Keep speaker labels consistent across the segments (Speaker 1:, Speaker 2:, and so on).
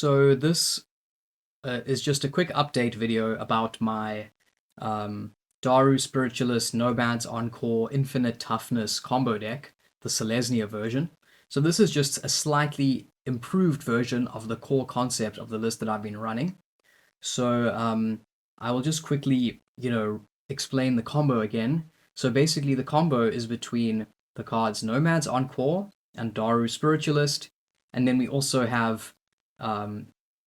Speaker 1: So this is just a quick update video about my Daru Spiritualist Nomads Encore Infinite Toughness combo deck, the Selesnya version. So this is just a slightly improved version of the core concept of the list that I've been running. So I will just quickly, explain the combo again. So basically the combo is between the cards Nomads Encore and Daru Spiritualist, and then we also have um,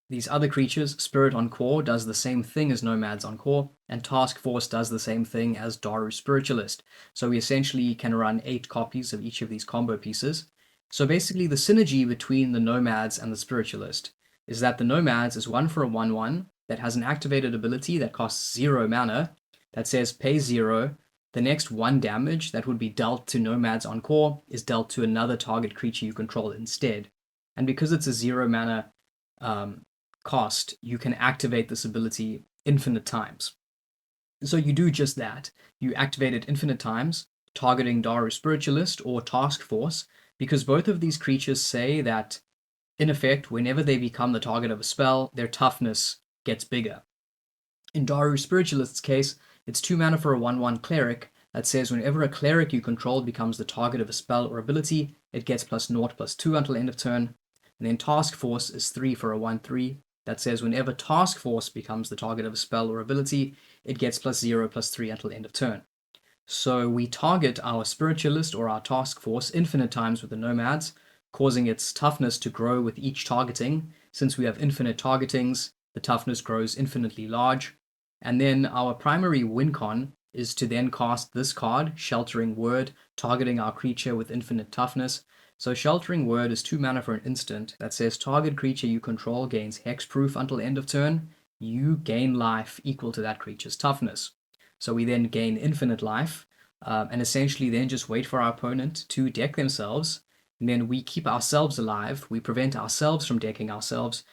Speaker 1: these other creatures. Spirit Encore does the same thing as Nomads Encore, and Task Force does the same thing as Daru Spiritualist. So we essentially can run 8 copies of each of these combo pieces. So basically the synergy between the Nomads and the Spiritualist is that the Nomads is 1 for a 1/1 that has an activated ability that costs 0 mana that says pay 0. The next 1 damage that would be dealt to Nomads Encore is dealt to another target creature you control instead. And because it's a 0 mana cost, you can activate this ability infinite times. So you do just that. You activate it infinite times, targeting Daru Spiritualist or Task Force, because both of these creatures say that, in effect, whenever they become the target of a spell, their toughness gets bigger. In Daru Spiritualist's case, it's 2 mana for a 1/1 Cleric that says whenever a Cleric you control becomes the target of a spell or ability, it gets +0/+2 until end of turn. And then Task Force is 3 for a 1/3 that says whenever Task Force becomes the target of a spell or ability, it gets +0/+3 until end of turn. So we target our Spiritualist or our Task Force infinite times with the Nomads, causing its toughness to grow with each targeting. Since we have infinite targetings, the toughness grows infinitely large. And then our primary win con is to then cast this card, Sheltering Word, targeting our creature with infinite toughness. So Sheltering Word is 2 mana for an instant that says target creature you control gains hexproof until end of turn. You gain life equal to that creature's toughness. So we then gain infinite life, and essentially then just wait for our opponent to deck themselves, and then we keep ourselves alive. We prevent ourselves from decking ourselves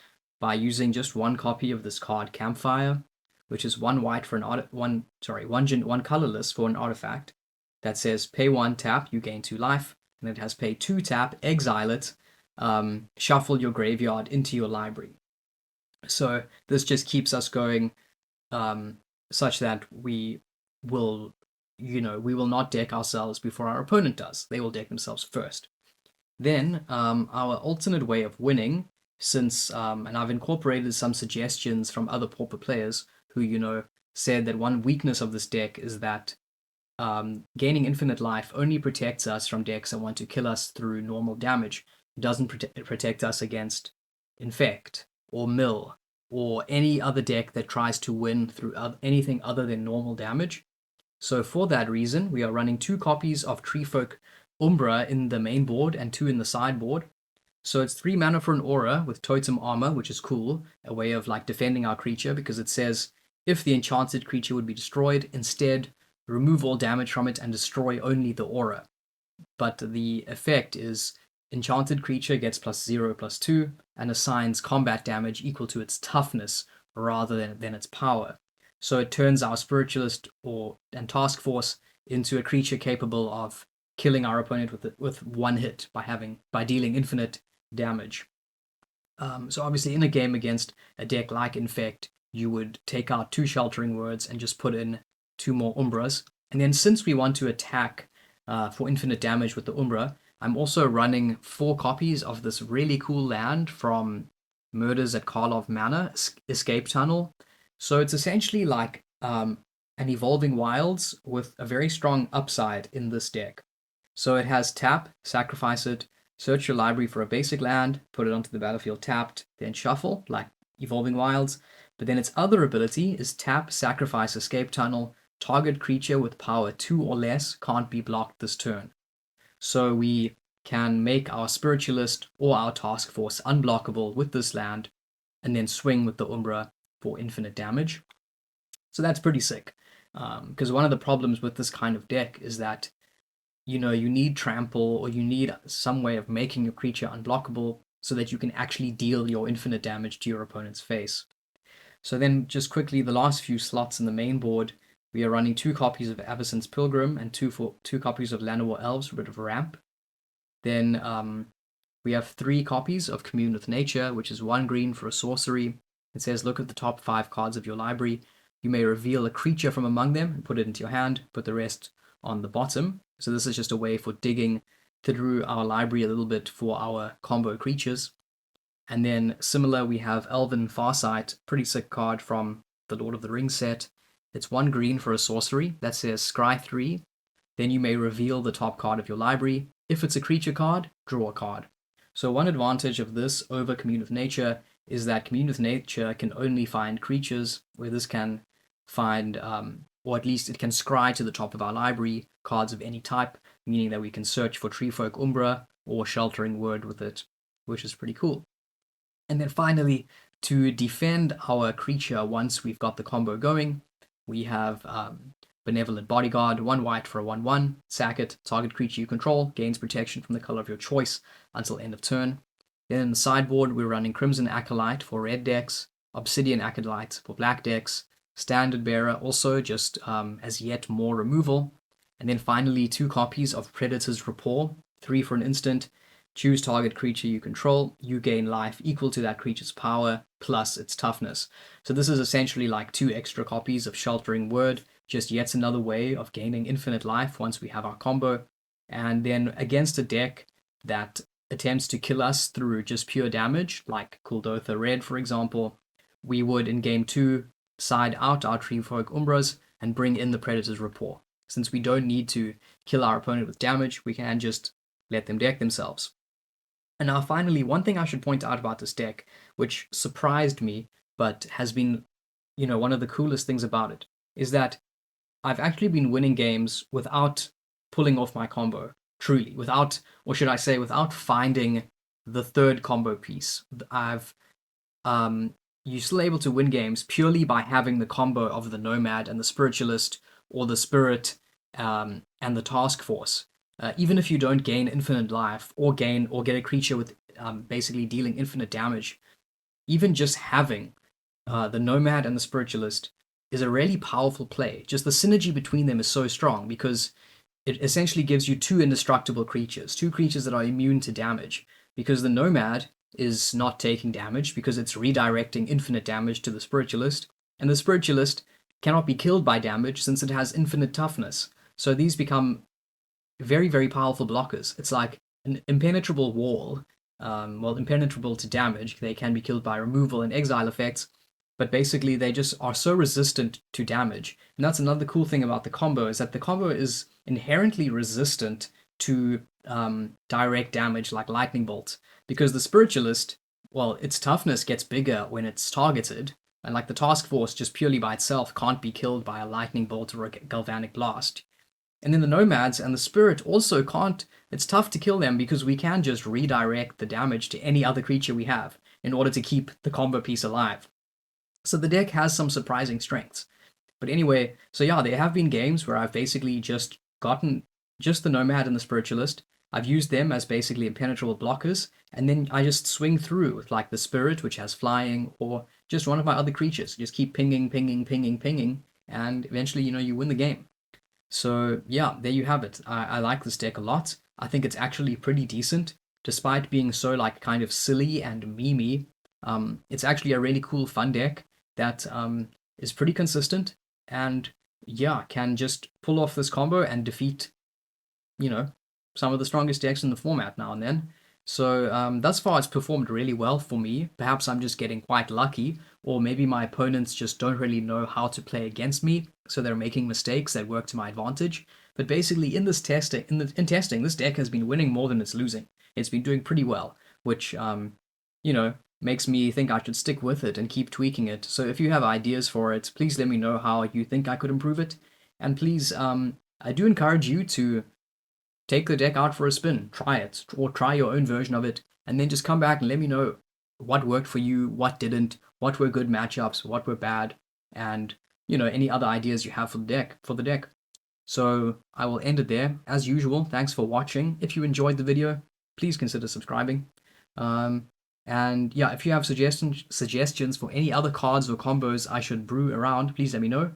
Speaker 1: by using just 1 copy of this card, Campfire, which is 1 white for one colorless for an artifact that says pay 1 tap, you gain 2 life, and it has pay 2 tap, exile it, shuffle your graveyard into your library. So this just keeps us going, such that we will not deck ourselves before our opponent does. They will deck themselves first. Then our alternate way of winning, since and I've incorporated some suggestions from other Pauper players who said that one weakness of this deck is that gaining infinite life only protects us from decks that want to kill us through normal damage. It doesn't protect us against Infect or Mill or any other deck that tries to win through anything other than normal damage. So for that reason, we are running 2 copies of Treefolk Umbra in the main board and 2 in the sideboard. So it's 3 mana for an aura with Totem Armor, which is cool, a way of like defending our creature, because it says if the enchanted creature would be destroyed, instead remove all damage from it and destroy only the aura. But the effect is enchanted creature gets +0/+2 and assigns combat damage equal to its toughness rather than its power. So it turns our Spiritualist and Task Force into a creature capable of killing our opponent with 1 hit by dealing infinite damage. So obviously in a game against a deck like Infect, you would take out 2 Sheltering Words and just put in 2 more Umbras. And then since we want to attack for infinite damage with the Umbra, I'm also running 4 copies of this really cool land from Murders at Karlov Manor, Escape Tunnel. So it's essentially like an Evolving Wilds with a very strong upside in this deck. So it has tap, sacrifice it, search your library for a basic land, put it onto the battlefield tapped, then shuffle, like Evolving Wilds. But then its other ability is tap, sacrifice, Escape Tunnel, target creature with power 2 or less can't be blocked this turn. So we can make our Spiritualist or our Task Force unblockable with this land, and then swing with the Umbra for infinite damage. So that's pretty sick. Because one of the problems with this kind of deck is that you need trample, or you need some way of making your creature unblockable so that you can actually deal your infinite damage to your opponent's face. So then just quickly, the last few slots in the main board, we are running 2 copies of Avacyn's Pilgrim and 2 copies of Llanowar Elves for a bit of ramp. Then We have 3 copies of Commune with Nature, which is 1 green for a sorcery. It says, look at the top 5 cards of your library. You may reveal a creature from among them and put it into your hand, put the rest on the bottom. So this is just a way for digging through our library a little bit for our combo creatures. And then similar, we have Elven Farsight, pretty sick card from the Lord of the Rings set. It's 1 green for a sorcery that says scry 3. Then you may reveal the top card of your library. If it's a creature card, draw a card. So one advantage of this over Commune with Nature is that Commune with Nature can only find creatures, where this can find, or at least it can scry to the top of our library cards of any type, meaning that we can search for Treefolk Umbra or Sheltering Word with it, which is pretty cool. And then finally, to defend our creature once we've got the combo going, we have Benevolent Bodyguard, 1 white for a 1/1. Sack it. Target creature you control gains protection from the color of your choice until end of turn. Then in the sideboard, we're running Crimson Acolyte for red decks, Obsidian Acolyte for black decks, Standard Bearer also just as yet more removal. And then finally, 2 copies of Predator's Rapport, 3 for an instant. Choose target creature you control. You gain life equal to that creature's power plus its toughness. So this is essentially like 2 extra copies of Sheltering Word, just yet another way of gaining infinite life once we have our combo. And then against a deck that attempts to kill us through just pure damage, like Kuldotha Red, for example, we would in game 2 side out our Treefolk Umbras and bring in the Predator's Rapport. Since we don't need to kill our opponent with damage, we can just let them deck themselves. And now finally, one thing I should point out about this deck, which surprised me, but has been, one of the coolest things about it, is that I've actually been winning games without pulling off my combo, truly, without, or should I say, without finding the third combo piece. You're still able to win games purely by having the combo of the Nomad and the Spiritualist, or the Spirit and the Task Force. Even if you don't gain infinite life or get a creature with basically dealing infinite damage, even just having the Nomad and the Spiritualist is a really powerful play. Just the synergy between them is so strong because it essentially gives you 2 indestructible creatures, 2 creatures that are immune to damage, because the Nomad is not taking damage because it's redirecting infinite damage to the Spiritualist, and the Spiritualist cannot be killed by damage since it has infinite toughness. So these become very, very powerful blockers. It's like an impenetrable wall. Impenetrable to damage. They can be killed by removal and exile effects, but basically they just are so resistant to damage. And that's another cool thing about the combo, is that the combo is inherently resistant to direct damage like Lightning Bolt, because the Spiritualist, its toughness gets bigger when it's targeted, and like the Task Force just purely by itself can't be killed by a Lightning Bolt or a Galvanic Blast. And then the Nomads and the Spirit also can't, it's tough to kill them because we can just redirect the damage to any other creature we have in order to keep the combo piece alive. So the deck has some surprising strengths. But anyway, so yeah, there have been games where I've basically just gotten just the Nomad and the Spiritualist. I've used them as basically impenetrable blockers, and then I just swing through with like the Spirit, which has flying, or just one of my other creatures. Just keep pinging, and eventually, you win the game. So yeah, there you have it. I like this deck a lot. I think it's actually pretty decent, despite being so like kind of silly and memey. It's actually a really cool, fun deck that is pretty consistent, and yeah, can just pull off this combo and defeat, some of the strongest decks in the format now and then. So thus far, it's performed really well for me. Perhaps I'm just getting quite lucky, or maybe my opponents just don't really know how to play against me, so they're making mistakes that work to my advantage. But basically, in testing, this deck has been winning more than it's losing. It's been doing pretty well, which makes me think I should stick with it and keep tweaking it. So if you have ideas for it, please let me know how you think I could improve it, and please, I do encourage you to take the deck out for a spin, try it, or try your own version of it, and then just come back and let me know what worked for you, what didn't, what were good matchups, what were bad, and any other ideas you have for the deck. So I will end it there. As usual, thanks for watching. If you enjoyed the video, please consider subscribing. And yeah, if you have suggestions for any other cards or combos I should brew around, please let me know.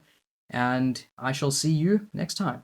Speaker 1: And I shall see you next time.